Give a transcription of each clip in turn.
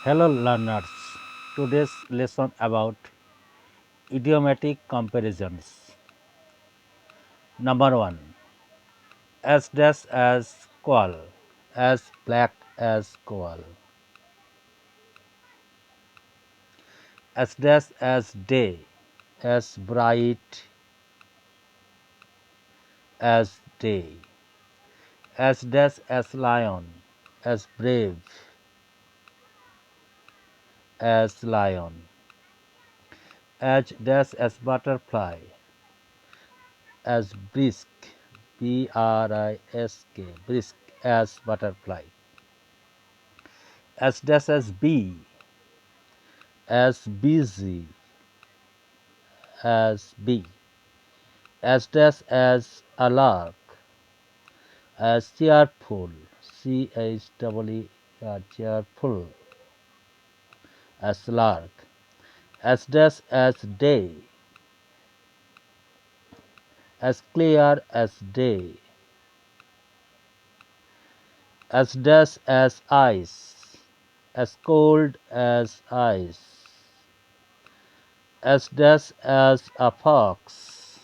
Hello learners, today's lesson about idiomatic comparisons. Number 1. As dash as coal, as black as coal. As dash as day, as bright as day. As dash as lion, as brave as lion. As dash as butterfly, as brisk, brisk, brisk as butterfly. As dash as bee, as busy as bee. As dash as a lark, as cheerful, cheerful as lark. As dash as day, as clear as day. As dash as ice, as cold as ice. As dash as a fox,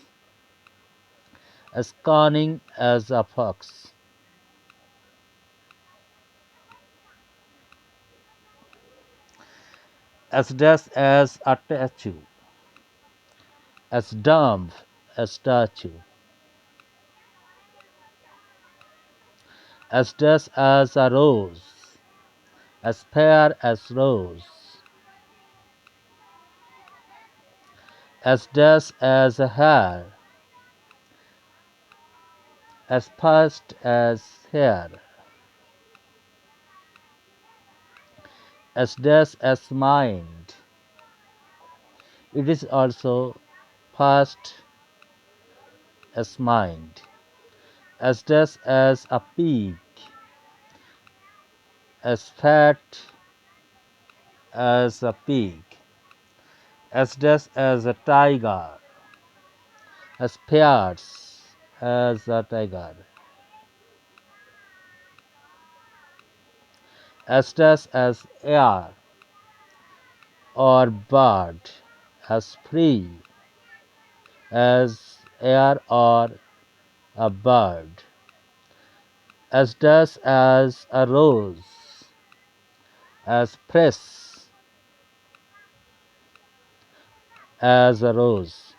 as cunning as a fox. As dash as a statue, as dumb as statue. As dash as a rose, as fair as rose. As dash as a hair, as fast as hair. As dash as mind, it is also fast as mind. As dash as a pig, as fat as a pig. As dash as a tiger, as fierce as a tiger. As dash as air or bird, as free as air or a bird. As dash as a rose, as fresh as a rose.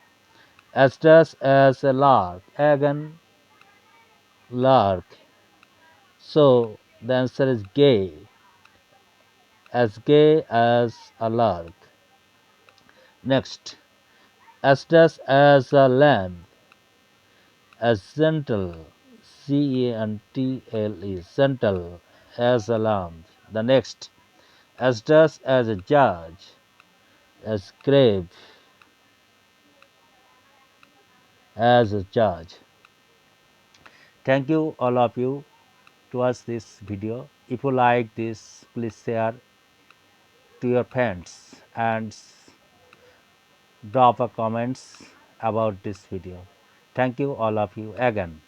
As dash as a lark, again lark. So the answer is gay as a lark. Next, as dash as a lamb, as gentle, gentle, gentle as a lamb. The next, as dash as a judge, as grave as a judge. Thank you all of you to watch this video. If you like this, please share to your friends and drop a comments about this video. Thank you all of you again.